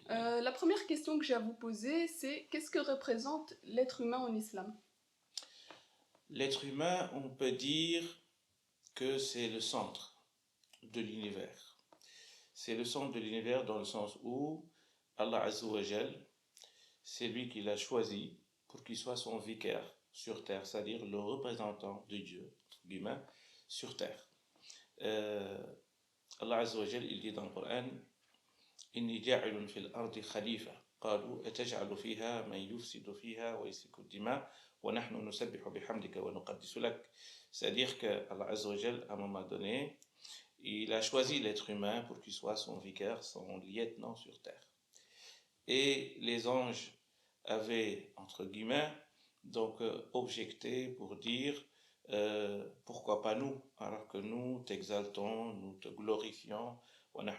La première question que j'ai à vous poser, c'est qu'est-ce que représente l'être humain en islam? L'être humain, on peut dire que c'est le centre de l'univers. C'est le centre de l'univers dans le sens où Allah Azza wa Jal, c'est lui qui l'a choisi pour qu'il soit son vicaire sur terre, c'est-à-dire le représentant de Dieu, l'humain, sur terre. Euh, Allah Azza wa Jal, il dit dans le Coran, إني جاعل في الأرض خليفة قالوا أتجعل فيها من يفسد فيها ويسفك الدماء ونحن نسبح بحمدك ونقدس لك. C'est-à-dire que Allah Azza wa Jal, à un moment donné, il a choisi l'être humain pour qu'il soit son vicaire, son lieutenant sur terre. Et les anges avaient, entre guillemets, donc objecté pour dire pourquoi pas nous, alors que nous t'exaltons, nous te glorifions. Allah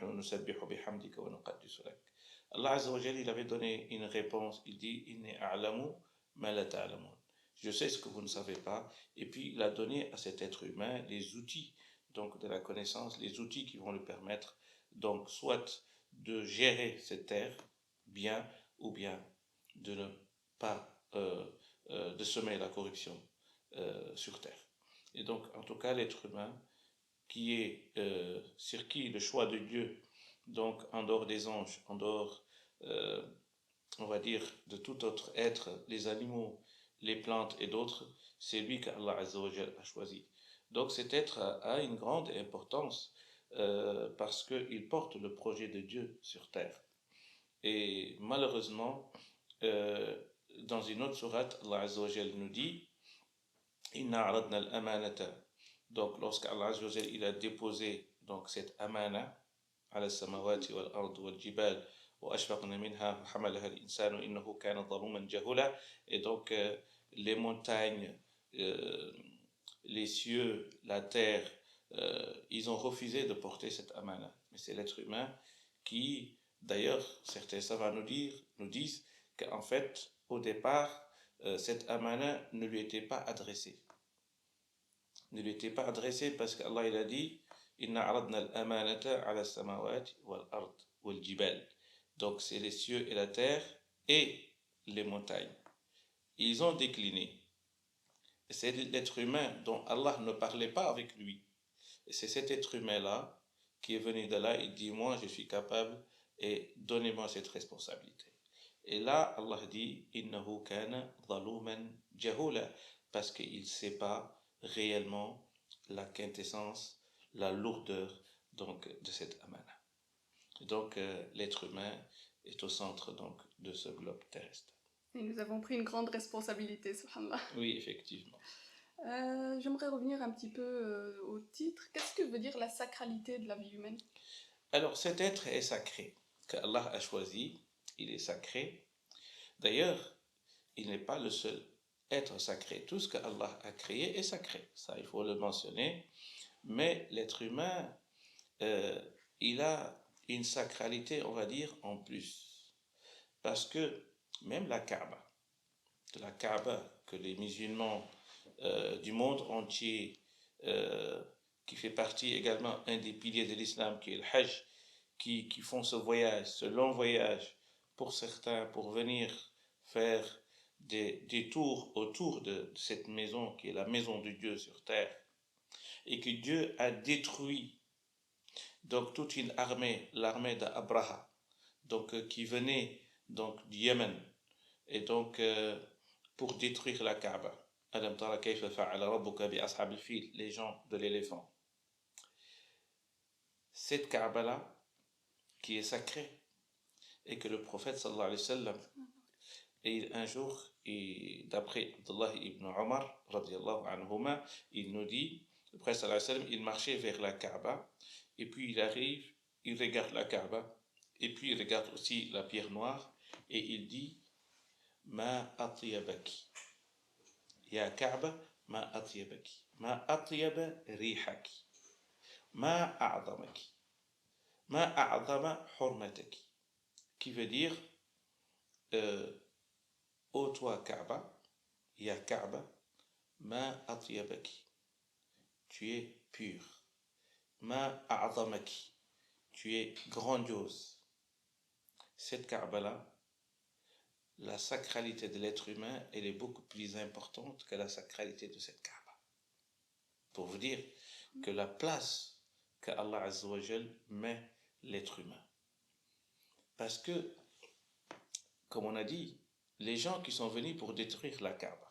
Azza wa Jal, il avait donné une réponse, il dit Inni a'lamu ma la ta'lamun. Je sais ce que vous ne savez pas, et puis il a donné à cet être humain les outils donc de la connaissance, les outils qui vont lui permettre donc soit de gérer cette terre bien ou bien de ne pas de semer la corruption sur terre. Et donc en tout cas l'être humain qui est sur qui le choix de Dieu, donc en dehors des anges, en dehors, euh, on va dire, de tout autre être, les animaux, les plantes et d'autres, c'est lui qu'Allah Azza wa Jal a choisi. Donc cet être a une grande importance parce qu'il porte le projet de Dieu sur terre. Et malheureusement, euh, dans une autre sourate, Allah Azza wa Jal nous dit Inna aradna al-amanata. Donc, lorsqu'Allah Azza wa Jal, il a déposé donc cette amana على السماوات والأرض والجبال وأشفقن منها وحملها الإنسان إنه كان ظلوما جهولا. Et donc, les montagnes, euh, les cieux, la terre, ils ont refusé de porter cette amana. Mais c'est l'être humain qui, d'ailleurs, certains savants nous disent qu'en fait, au départ, cette amana ne lui était pas adressée. Ne lui était pas adressée parce qu'Allah il a dit Inna aradna al-amanata ala samawati wal ard wal jibal. Donc c'est les cieux et la terre et les montagnes. Ils ont décliné. C'est l'être humain dont Allah ne parlait pas avec lui. Et c'est cet être humain-là qui est venu de là, il dit moi je suis capable et donnez-moi cette responsabilité. Et là Allah dit Innahu kana zaluman jahula parce qu'il ne sait pas réellement la quintessence, la lourdeur donc de cette amana. Donc l'être humain est au centre donc de ce globe terrestre. Et nous avons pris une grande responsabilité, subhanallah. Oui, effectivement. J'aimerais revenir un petit peu au titre. Qu'est-ce que veut dire la sacralité de la vie humaine? Alors cet être est sacré, que Allah a choisi, il est sacré. D'ailleurs, il n'est pas le seul être sacré. Tout ce que Allah a créé est sacré. Ça, il faut le mentionner. Mais l'être humain, euh, il a une sacralité, on va dire, en plus. Parce que même la Kaaba que les musulmans du monde entier, qui fait partie également un des piliers de l'islam, qui est le Hajj, qui font ce voyage, ce long voyage, pour certains, pour venir faire des tours autour de cette maison, qui est la maison de Dieu sur terre, et que Dieu a détruit donc toute une armée, l'armée d'Abraha, donc qui venait donc du Yémen, et donc pour détruire la Kaaba. Alam tara kayfa fa'ala rabbuka bi ashab al-fil, les gens de l'éléphant. Cette Kaaba-là, qui est sacrée, et que le prophète sallallahu alayhi wa sallam, et un jour, et d'après Abdullah ibn Omar, radiallahu anhuma, il nous dit, le prophète sallallahu alayhi wa sallam, il marchait vers la Kaaba, et puis il arrive, il regarde la Kaaba, et puis il regarde aussi la pierre noire, et il dit, Ma atyabaki. Ya Kaaba, ma atyabaki. Ma atyaba rihaki. Ma a'zamaki. Ma a'zama hurmataki. Qui veut dire, ô toi Kaaba, Ya Kaaba, ma atyabaki. Tu es pur. Ma a'zamaki. Tu es grandiose. cette Kaaba-là, la sacralité de l'être humain, elle est beaucoup plus importante que la sacralité de cette Kaaba. Pour vous dire que la place que Allah Azza wa Jal met l'être humain. Parce que, comme on a dit, les gens qui sont venus pour détruire la Kaaba,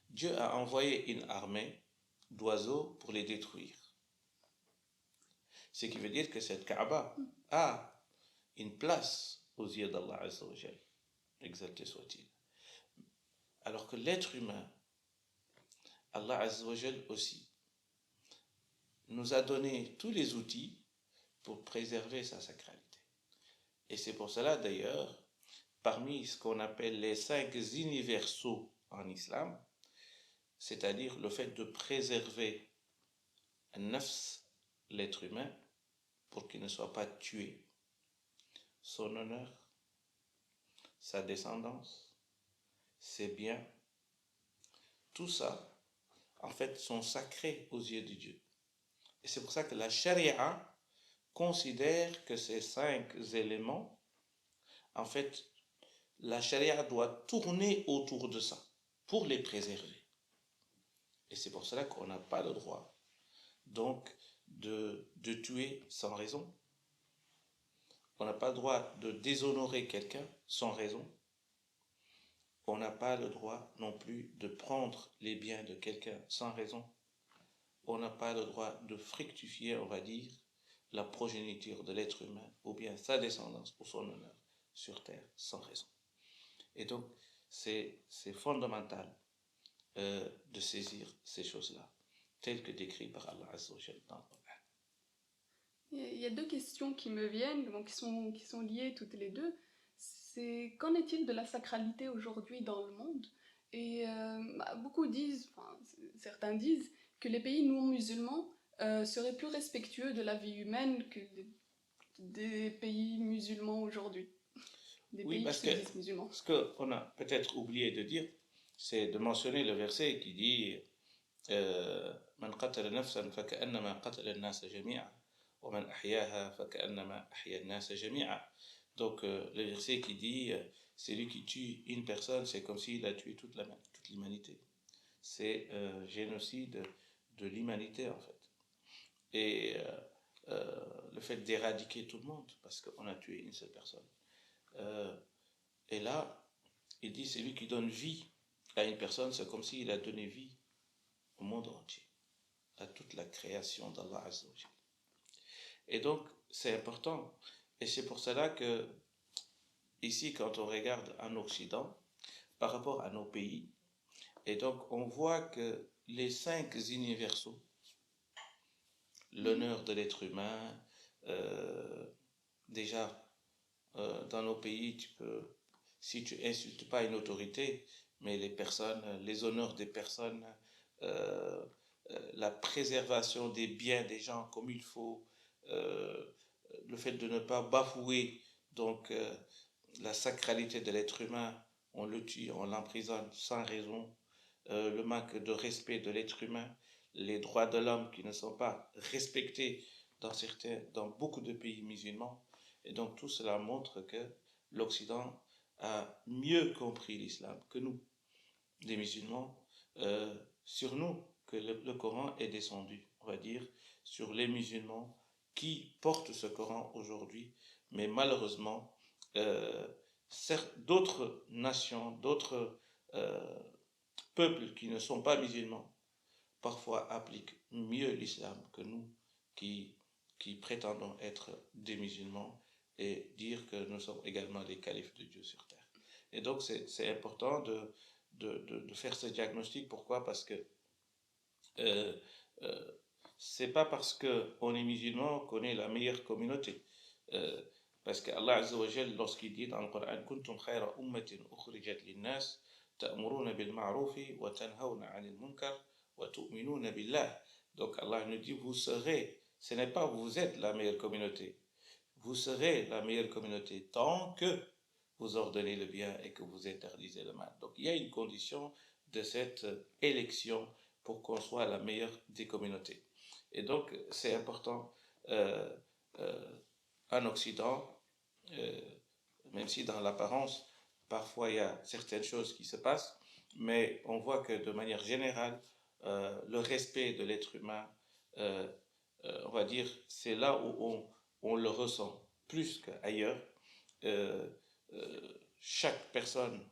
Dieu a envoyé une armée d'oiseaux pour les détruire. Ce qui veut dire que cette Kaaba a une place aux yeux d'Allah Azza wa Jal, exalté soit-il. Alors que l'être humain, Allah Azza wa Jal aussi, nous a donné tous les outils pour préserver sa sacralité. Et c'est pour cela d'ailleurs, parmi ce qu'on appelle les 5 universaux en islam, c'est-à-dire le fait de préserver nafs, l'être humain, pour qu'il ne soit pas tué, son honneur, sa descendance, ses biens, tout ça, en fait, sont sacrés aux yeux de Dieu. Et c'est pour ça que la charia considère que ces 5 éléments, en fait, la charia doit tourner autour de ça pour les préserver. Et c'est pour cela qu'on n'a pas le droit, donc, de tuer sans raison. On n'a pas le droit de déshonorer quelqu'un sans raison. On n'a pas le droit non plus de prendre les biens de quelqu'un sans raison. On n'a pas le droit de fructifier, on va dire, la progéniture de l'être humain, ou bien sa descendance ou son honneur sur terre sans raison. Et donc, c'est fondamental de saisir ces choses-là, telles que décrites par Allah Azza wa Jalla dans le Coran. Il y a 2 questions qui me viennent, donc qui sont liées toutes les deux. C'est qu'en est-il de la sacralité aujourd'hui dans le monde? Et beaucoup disent, enfin certains disent, que les pays non musulmans seraient plus respectueux de la vie humaine que des pays musulmans aujourd'hui. Des Oui, pays parce qui que se disent musulmans. ce qu'on a peut-être oublié de dire, c'est de mentionner le verset qui dit من قتل نفسا فكأنما قتل الناس جميعا ومن أحياها فكأنما أحيا الناس جميعا. Donc le verset qui dit celui qui tue une personne, c'est comme s'il a tué toute l'humanité. C'est génocide de l'humanité en fait. Et le fait d'éradiquer tout le monde parce qu'on a tué une seule personne. Et là, il dit celui qui donne vie à une personne, c'est comme s'il a donné vie au monde entier, à toute la création d'Allah Azza wa Jalla. Et donc, c'est important. Et c'est pour cela que, ici, quand on regarde en Occident, par rapport à nos pays, et donc on voit que les 5 universaux, l'honneur de l'être humain, déjà, dans nos pays, tu peux, si tu insultes pas une autorité, mais les personnes, les honneurs des personnes, la préservation des biens des gens comme il faut, le fait de ne pas bafouer donc la sacralité de l'être humain, on le tue, on l'emprisonne sans raison, le manque de respect de l'être humain, les droits de l'homme qui ne sont pas respectés dans beaucoup de pays musulmans. Et donc tout cela montre que l'Occident a mieux compris l'islam que nous, les musulmans, sur nous, que le Coran est descendu, on va dire, sur les musulmans qui portent ce Coran aujourd'hui. Mais malheureusement, d'autres nations, d'autres peuples qui ne sont pas musulmans, parfois appliquent mieux l'islam que nous, qui prétendons être des musulmans et dire que nous sommes également les califes de Dieu sur terre. Et donc c'est important de faire ce diagnostic. Pourquoi? Parce que c'est pas parce qu'on est musulman qu'on est la meilleure communauté. Parce que Allah Azza wa Jal, lorsqu'il dit dans le Coran kuntum khayra ummatin ukhrijat linnas ta'muruna bil ma'ruf wa tanhawna 'anil munkar wa tu'minuna billah. Donc Allah nous dit vous serez, ce n'est pas vous êtes la meilleure communauté. Vous serez la meilleure communauté tant que vous ordonnez le bien et que vous interdisez le mal. Donc il y a une condition de cette élection pour qu'on soit la meilleure des communautés. Et donc c'est important en Occident même si dans l'apparence, parfois il y a certaines choses qui se passent, mais on voit que de manière générale, le respect de l'être humain, euh, on va dire, c'est là où on le ressent plus qu'ailleurs. Euh, Chaque personne,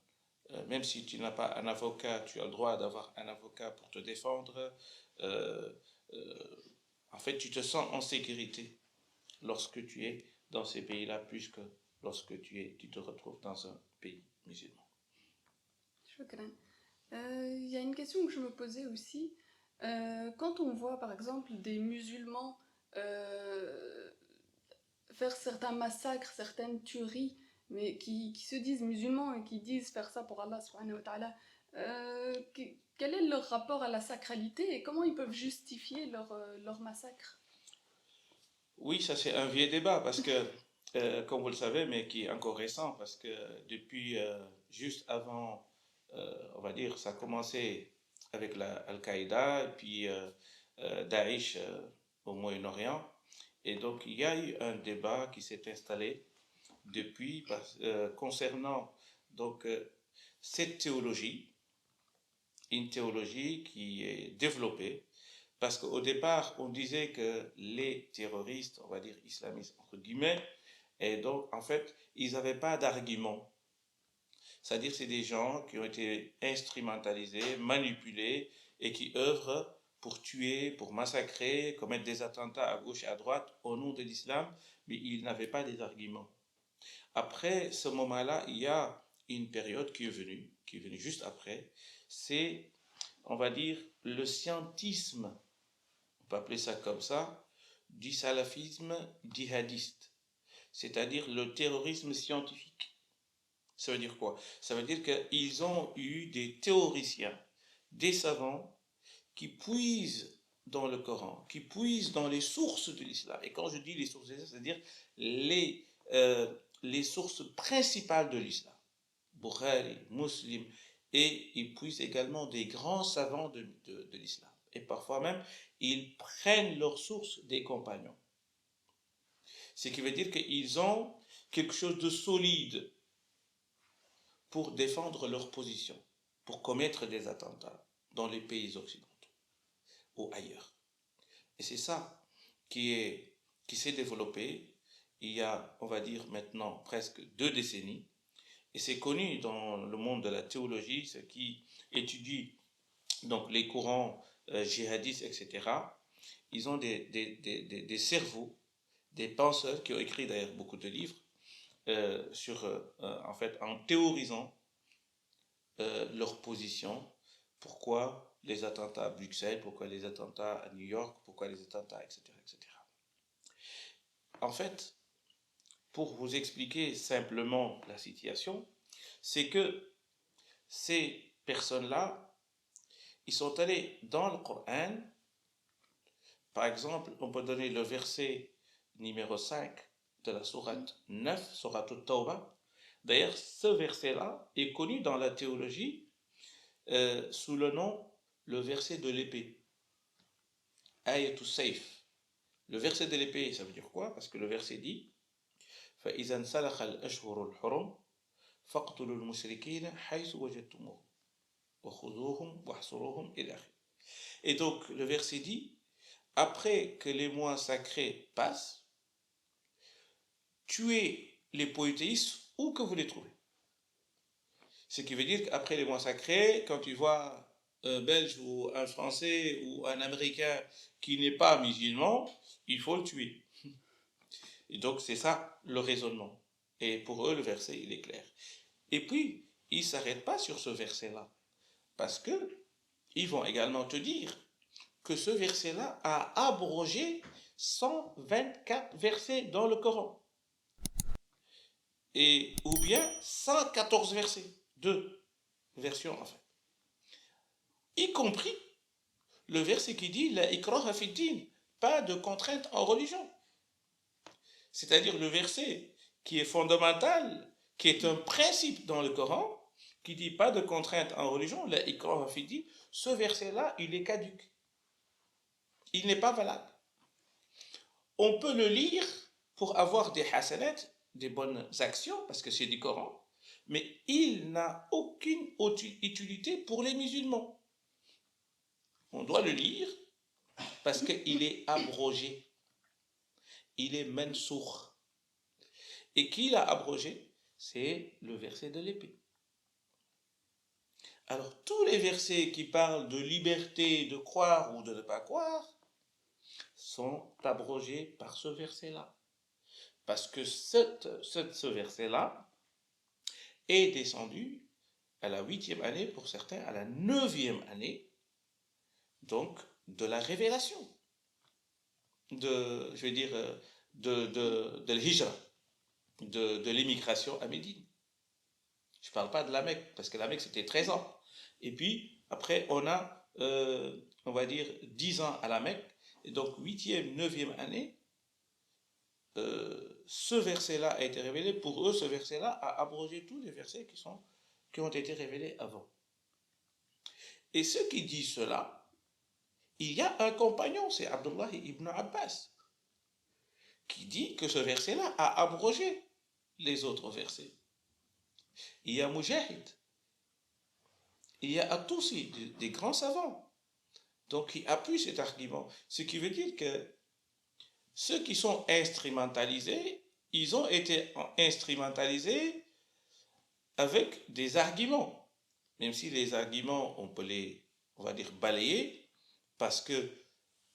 même si tu n'as pas un avocat, tu as le droit d'avoir un avocat pour te défendre. Euh, euh, En fait, tu te sens en sécurité lorsque tu es dans ces pays-là plus que lorsque tu te retrouves dans un pays musulman. Shukran. Il y a une question que je me posais aussi. Quand on voit par exemple des musulmans euh, faire certains massacres, certaines tueries, mais qui se disent musulmans et qui disent faire ça pour Allah subhanahu wa ta'ala, quel est leur rapport à la sacralité et comment ils peuvent justifier leur massacre? Oui, ça c'est un vieux débat parce que, comme vous le savez, mais qui est encore récent, parce que depuis juste avant, on va dire, ça a commencé avec la Al-Qaïda et puis Daesh au Moyen-Orient. Et donc il y a eu un débat qui s'est installé depuis concernant donc cette théologie, une théologie qui est développée parce qu'au départ, on disait que les terroristes, on va dire islamistes, entre guillemets, et donc, en fait, ils n'avaient pas d'argument. C'est-à-dire, c'est des gens qui ont été instrumentalisés, manipulés, et qui œuvrent pour tuer, pour massacrer, commettre des attentats à gauche et à droite au nom de l'islam, mais ils n'avaient pas des arguments. Après ce moment-là, il y a une période qui est venue juste après, c'est, on va dire, le scientisme, on peut appeler ça comme ça, du salafisme djihadiste, c'est-à-dire le terrorisme scientifique. Ça veut dire quoi? Ça veut dire qu'ils ont eu des théoriciens, des savants qui puisent dans le Coran, qui puisent dans les sources de l'islam. Et quand je dis les sources de l'islam, c'est-à-dire les, euh, les sources principales de l'islam. Bukhari, Muslim, et ils puisent également des grands savants de l'islam. Et parfois même, ils prennent leurs sources des compagnons. Ce qui veut dire qu'ils ont quelque chose de solide pour défendre leur position, pour commettre des attentats dans les pays occidentaux ou ailleurs. Et c'est ça qui s'est développé il y a, on va dire maintenant, presque 2 décennies. Et c'est connu dans le monde de la théologie, ceux qui étudient donc les courants djihadistes, etc. Ils ont des cerveaux, des penseurs qui ont écrit d'ailleurs beaucoup de livres en fait, en théorisant leur position. Pourquoi les attentats à Bruxelles, pourquoi les attentats à New York, pourquoi les attentats, etc., etc. En fait, pour vous expliquer simplement la situation, c'est que ces personnes-là, ils sont allés dans le Coran. Par exemple, on peut donner le verset numéro 5 de la sourate 9, sourate Tawbah. D'ailleurs, ce verset-là est connu dans la théologie sous le nom le verset de l'épée. Ayatul Sayf. Le verset de l'épée, ça veut dire quoi? Parce que le verset dit فَإِذَا انْسَلَخَ الْأَشْهُرُ الْحُرُمُ فَاقْتُلُوا الْمُشْرِكِينَ حَيْثُ وَجَدتُّمُوهُمْ وَخُذُوهُمْ وَاحْصُرُوهُمْ إِلَى آخِرِهِ. Et donc, le verset dit après que les mois sacrés passent, tuez les polythéistes où que vous les trouvez. Ce qui veut dire qu'après les mois sacrés, quand tu vois un Belge ou un Français ou un Américain qui n'est pas musulman, il faut le tuer. Et donc c'est ça le raisonnement. Et pour eux, le verset, il est clair. Et puis, ils ne s'arrêtent pas sur ce verset-là. Parce que ils vont également te dire que ce verset-là a abrogé 124 versets dans le Coran. Et, ou bien 114 versets. Deux versions en fait. Y compris le verset qui dit la ikraha fi din, pas de contrainte en religion. C'est-à-dire le verset qui est fondamental, qui est un principe dans le Coran, qui dit pas de contrainte en religion, la ikraha fi din, ce verset-là, il est caduc. Il n'est pas valable. On peut le lire pour avoir des hasanat, des bonnes actions, parce que c'est du Coran, mais il n'a aucune utilité pour les musulmans. On doit le lire parce qu'il est abrogé, il est mansour. Et qui l'a abrogé? C'est le verset de l'épée. Alors, tous les versets qui parlent de liberté, de croire ou de ne pas croire, sont abrogés par ce verset-là. Parce que ce verset-là est descendu à la 8e année, pour certains à la 9e année, donc de la révélation, de l'hijra, de l'émigration à Médine. Je ne parle pas de la Mecque, parce que la Mecque c'était 13 ans. Et puis après on a, on va dire, 10 ans à la Mecque, et donc 8e, 9e année, ce verset-là a été révélé. Pour eux, ce verset-là a abrogé tous les versets qui ont été révélés avant. Et ceux qui disent cela, il y a un compagnon, c'est Abdullah ibn Abbas, qui dit que ce verset-là a abrogé les autres versets. Il y a Mujahid, il y a At-Tusi, des grands savants, donc qui appuient cet argument. Ce qui veut dire que ceux qui sont instrumentalisés, ils ont été instrumentalisés avec des arguments, même si les arguments, on peut on va dire, balayer, parce que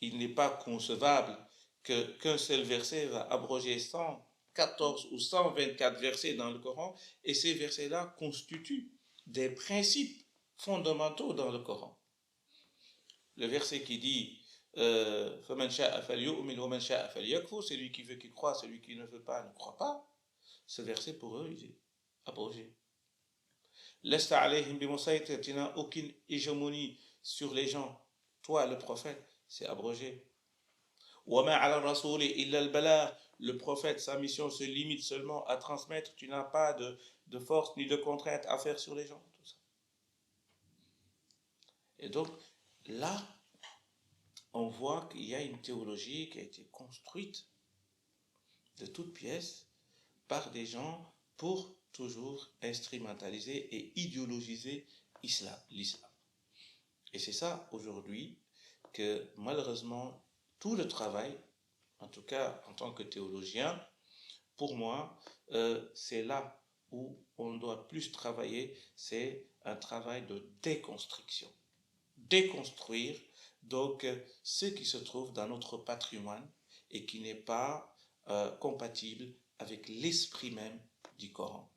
il n'est pas concevable qu'un seul verset va abroger 114 ou 124 versets dans le Coran, et ces versets-là constituent des principes fondamentaux dans le Coran. Le verset qui dit فَمَنْ شَاءَ فَلْيُؤْمِنْ وَمَنْ شَاءَ فَلْيَكْفُرْ, celui qui veut qu'il croit, celui qui ne veut pas ne croit pas, ce verset pour eux, il est abrogé. Lesta alayhim bimusaytir, tu n'as aucune hégémonie sur les gens. Toi, le prophète, c'est abrogé. وَمَا عَلَى الرَّسُولِ إِلَّا الْبَلَاغُ, le prophète, sa mission se limite seulement à transmettre. Tu n'as pas de force ni de contrainte à faire sur les gens. Tout ça. Et donc, là, on voit qu'il y a une théologie qui a été construite de toutes pièces par des gens pour toujours instrumentaliser et idéologiser l'islam. Et c'est ça aujourd'hui que malheureusement tout le travail, en tout cas en tant que théologien, pour moi, c'est là où on doit plus travailler, c'est un travail de déconstruction. Déconstruire donc ce qui se trouve dans notre patrimoine et qui n'est pas compatible avec l'esprit même du Coran,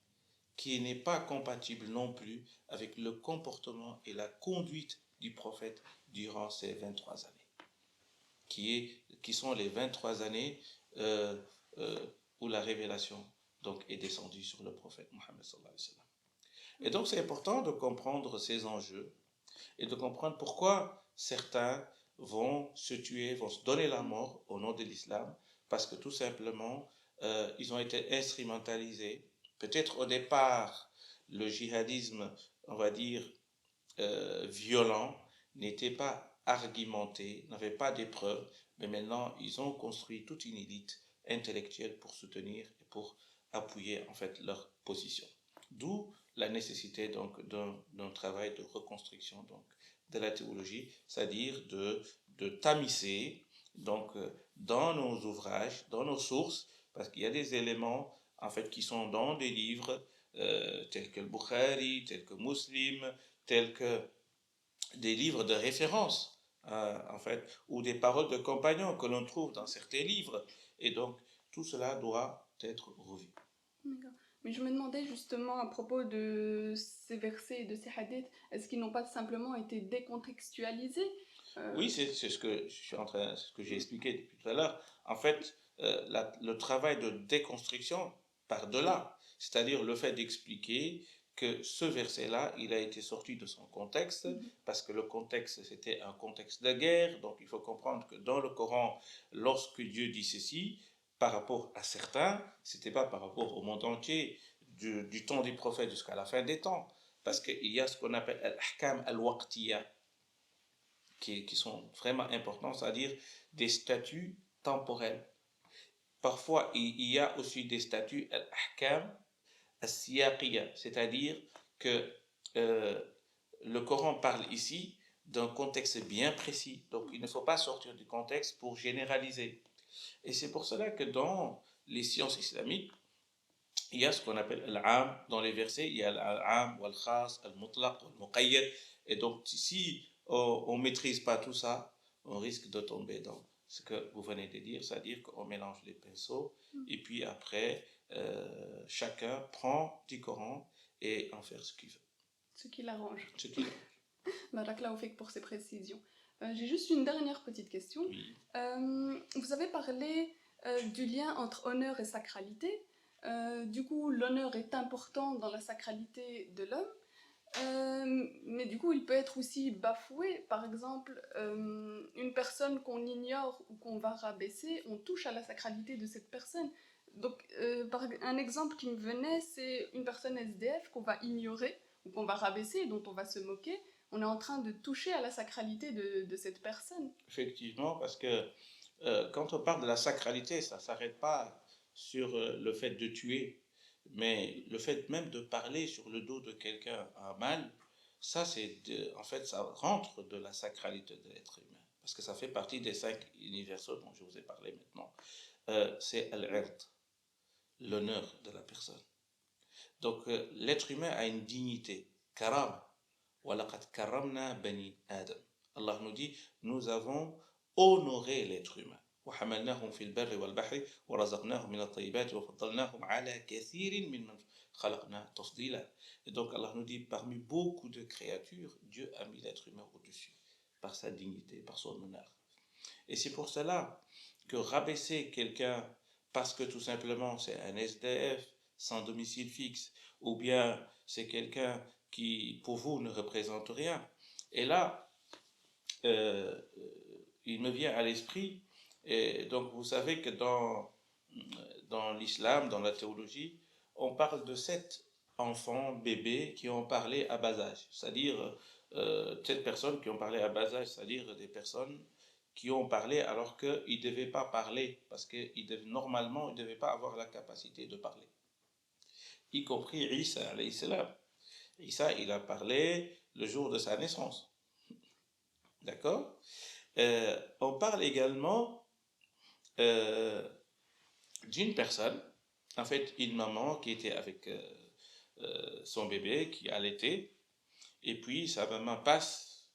qui n'est pas compatible non plus avec le comportement et la conduite du prophète durant ces 23 années, qui sont les 23 années où la révélation donc est descendue sur le prophète Mohammed sallallahu alayhi wa sallam. Et donc c'est important de comprendre ces enjeux et de comprendre pourquoi certains vont se tuer, vont se donner la mort au nom de l'islam, parce que tout simplement ils ont été instrumentalisés. Peut-être au départ le djihadisme, on va dire violent, n'était pas argumenté, n'avait pas d'épreuves, mais maintenant ils ont construit toute une élite intellectuelle pour soutenir et pour appuyer en fait leur position. D'où la nécessité donc d'un travail de reconstruction donc de la théologie, c'est-à-dire de tamisser donc dans nos ouvrages, dans nos sources, parce qu'il y a des éléments en fait qui sont dans des livres tels que le Bukhari, tels que Muslim, tels que des livres de référence, en fait, ou des paroles de compagnons que l'on trouve dans certains livres. Et donc, tout cela doit être revu. D'accord. Mais je me demandais justement à propos de ces versets et de ces hadiths, est-ce qu'ils n'ont pas simplement été décontextualisés? Oui, c'est ce que je suis en train, ce que j'ai expliqué depuis tout à l'heure. En fait, le travail de déconstruction part de là, c'est-à-dire le fait d'expliquer que ce verset-là, il a été sorti de son contexte, parce que le contexte, c'était un contexte de guerre. Donc, il faut comprendre que dans le Coran, lorsque Dieu dit ceci, par rapport à certains, c'était pas par rapport au monde entier, du temps du prophète jusqu'à la fin des temps, parce qu'il y a ce qu'on appelle al-ahkam al-waqtiyya, qui sont vraiment importants, c'est-à-dire des statuts temporels. parfois il y a aussi des statuts al-ahkam al-siyaqiyya, c'est-à-dire que le Coran parle ici d'un contexte bien précis. Donc il ne faut pas sortir du contexte pour généraliser. Et c'est pour cela que dans les sciences islamiques, il y a ce qu'on appelle l'am. Dans les versets, il y a l'am, wal-khas, al-mutlaq, al-muqayyad. Et donc, si on ne maîtrise pas tout ça, on risque de tomber dans ce que vous venez de dire, c'est-à-dire qu'on mélange les pinceaux, et puis après, chacun prend du Coran et en faire ce qu'il veut. Ce qui l'arrange. Ce qu'il arrange. Barakallahu fik pour ces précisions. J'ai juste une dernière petite question. Oui. Vous avez parlé du lien entre honneur et sacralité. Du coup, l'honneur est important dans la sacralité de l'homme, mais du coup, il peut être aussi bafoué. Par exemple, une personne qu'on ignore ou qu'on va rabaisser, on touche à la sacralité de cette personne. Donc, un exemple qui me venait, c'est une personne SDF qu'on va ignorer ou qu'on va rabaisser, dont on va se moquer. On est en train de toucher à la sacralité de cette personne. Effectivement, parce que quand on parle de la sacralité, ça ne s'arrête pas sur le fait de tuer, mais le fait même de parler sur le dos de quelqu'un un mal, ça en fait, ça rentre de la sacralité de l'être humain, parce que ça fait partie des 5 universaux dont je vous ai parlé maintenant. C'est al-ird, l'honneur de la personne. Donc l'être humain a une dignité, karam, walaqad karamna bani Adam. Allah nous dit, nous avons honoré l'être humain. وحملناهم في البر والبحر ورزقناهم من الطيبات وفضلناهم على كثير ممن خلقنا تفضيلا. Et donc Allah nous dit, parmi beaucoup de créatures, Dieu a mis l'être humain au-dessus, par sa dignité, par son honneur. Et c'est pour cela que rabaisser quelqu'un parce que tout simplement c'est un SDF sans domicile fixe, ou bien c'est quelqu'un qui pour vous ne représente rien. Et là, il me vient à l'esprit, et donc vous savez que dans l'islam, dans la théologie, on parle de 7 enfants, bébés qui ont parlé à bas âge, c'est-à-dire 7 personnes qui ont parlé à bas âge, c'est-à-dire des personnes qui ont parlé alors qu'ils ne devaient pas parler, parce que normalement, ils ne devaient pas avoir la capacité de parler, y compris Isa, alayhi salam. Isa, il a parlé le jour de sa naissance. D'accord? On parle également d'une personne, en fait, une maman qui était avec son bébé, qui allaitait, et puis sa maman passe,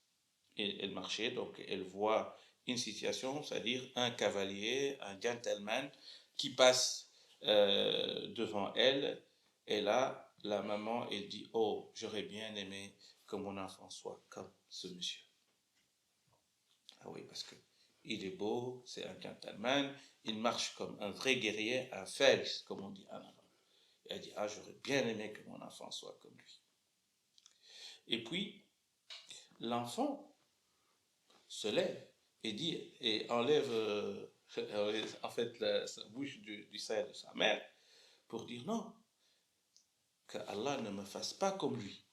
et elle marchait, donc elle voit une situation, c'est-à-dire un cavalier, un gentleman qui passe devant elle, et là, la maman, elle dit, oh, j'aurais bien aimé que mon enfant soit comme ce monsieur. Ah oui, parce que il est beau, c'est un gentleman, il marche comme un vrai guerrier, un faris, comme on dit en arabe. Elle dit, ah, j'aurais bien aimé que mon enfant soit comme lui. Et puis, l'enfant se lève et dit, et enlève en fait sa bouche du sein de sa mère pour dire non, que Allah ne me fasse pas comme lui.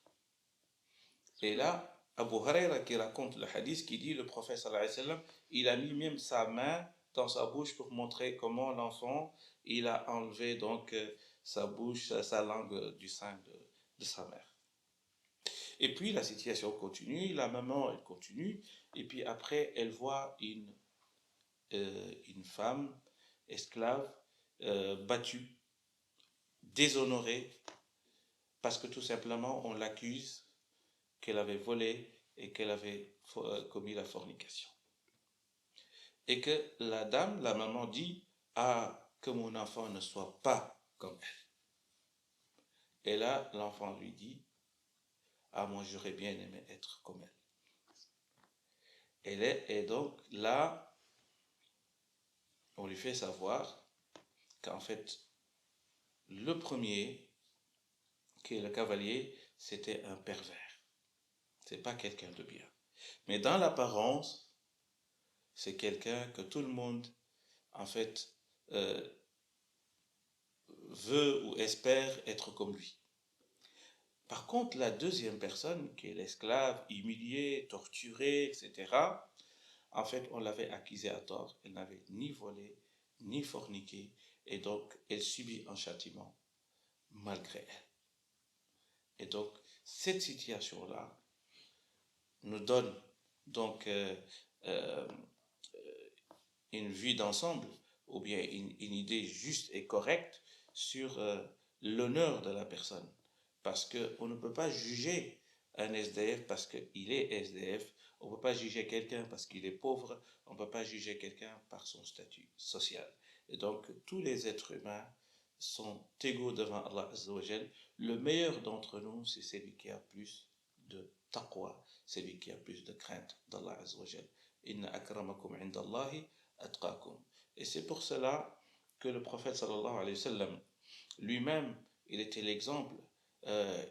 Et là, Abu Huraira qui raconte le hadith qui dit, le prophète sallallahu alayhi wa sallam, il a mis même sa main dans sa bouche pour montrer comment l'enfant, il a enlevé donc sa bouche, sa langue du sein de sa mère. Et puis la situation continue, la maman elle continue, et puis après elle voit une femme esclave battue, déshonorée, parce que tout simplement on l'accuse qu'elle avait volé et qu'elle avait commis la fornication. Et que la dame, la maman dit, ah, que mon enfant ne soit pas comme elle. Et là, l'enfant lui dit, ah, moi j'aurais bien aimé être comme elle. Et donc là, on lui fait savoir qu'en fait, le premier, qui est le cavalier, c'était un pervers. C'est pas quelqu'un de bien. Mais dans l'apparence, c'est quelqu'un que tout le monde, en fait, veut ou espère être comme lui. Par contre, la deuxième personne, qui est l'esclave, humiliée, torturée, etc., en fait, on l'avait accusée à tort. Elle n'avait ni volé, ni forniquer, et donc elle subit un châtiment malgré elle. Et donc cette situation-là nous donne donc euh, une vue d'ensemble ou bien une idée juste et correcte sur l'honneur de la personne. Parce qu'on ne peut pas juger un SDF parce qu'il est SDF, on ne peut pas juger quelqu'un parce qu'il est pauvre, on ne peut pas juger quelqu'un par son statut social. Et donc tous les êtres humains sont égaux devant Allah Azza wa Jal. Le meilleur d'entre nous, c'est celui qui a plus de taqwa, celui qui a plus de crainte d'Allah Azza wa Jal. Inna akramakum indallahi atqakum. Et c'est pour cela que le prophète sallallahu alayhi wa sallam, lui-même, il était l'exemple.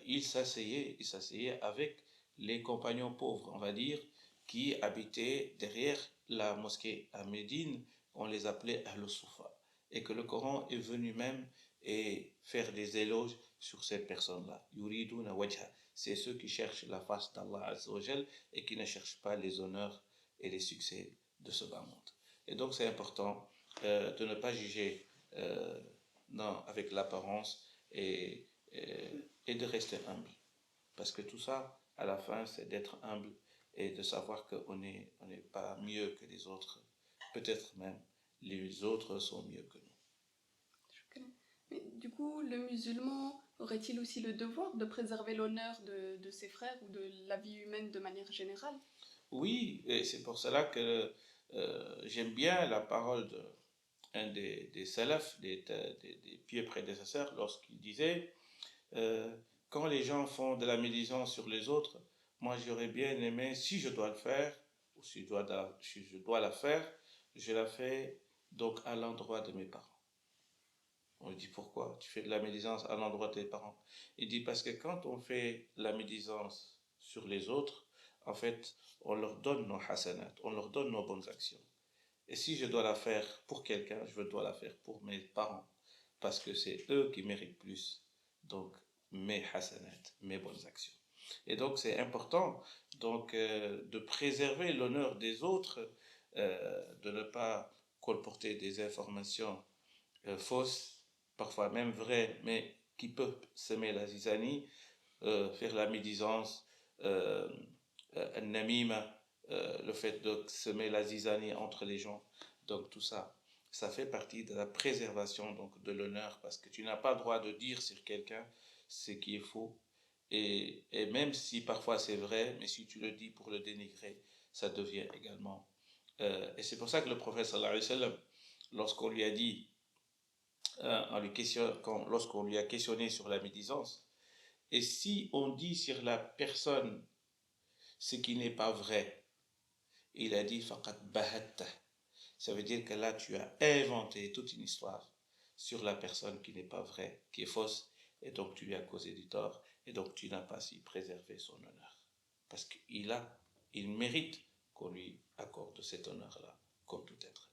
Il s'asseyait avec les compagnons pauvres, on va dire, qui habitaient derrière la mosquée à Médine. On les appelait Ahl-Sufa. Et que le Coran est venu même et faire des éloges sur cette personne-là. Yuriduna wajha. C'est ceux qui cherchent la face d'Allah Azza wa Jal et qui ne cherchent pas les honneurs et les succès de ce bas monde. Et donc c'est important de ne pas juger non, avec l'apparence et de rester humble. Parce que tout ça, à la fin, c'est d'être humble et de savoir qu'on n'est pas mieux que les autres. Peut-être même les autres sont mieux que nous. Mais du coup, le musulman aurait-il aussi le devoir de préserver l'honneur de ses frères ou de la vie humaine de manière générale? Oui, et c'est pour cela que j'aime bien la parole d'un des salafs, des pieux prédécesseurs, lorsqu'il disait quand les gens font de la médisance sur les autres, moi j'aurais bien aimé, si je dois le faire, ou si je dois la faire, je la fais donc à l'endroit de mes parents. On lui dit pourquoi tu fais de la médisance à l'endroit de tes parents? Il dit parce que quand on fait la médisance sur les autres, en fait, on leur donne nos hasanat, on leur donne nos bonnes actions. Et si je dois la faire pour quelqu'un, je dois la faire pour mes parents, parce que c'est eux qui méritent plus. Donc, mes hasanat, mes bonnes actions. Et donc, c'est important donc, de préserver l'honneur des autres, de ne pas colporter des informations fausses, parfois même vraies, mais qui peuvent semer la zizanie, faire la médisance, namima, le fait de semer la zizanie entre les gens. Donc tout ça, ça fait partie de la préservation donc, de l'honneur, parce que tu n'as pas le droit de dire sur quelqu'un ce qui est faux. Et même si parfois c'est vrai, mais si tu le dis pour le dénigrer, ça devient également. Et c'est pour ça que le prophète sallallahu alayhi wa sallam, lorsqu'on lui a dit, lorsqu'on lui a questionné sur la médisance, et si on dit sur la personne ce qui n'est pas vrai, il a dit faqad bahatta. Ça veut dire que là tu as inventé toute une histoire sur la personne qui n'est pas vraie, qui est fausse, et donc tu lui as causé du tort, et donc tu n'as pas su préserver son honneur. Parce qu'il mérite qu'on lui accorde cet honneur-là, comme tout être.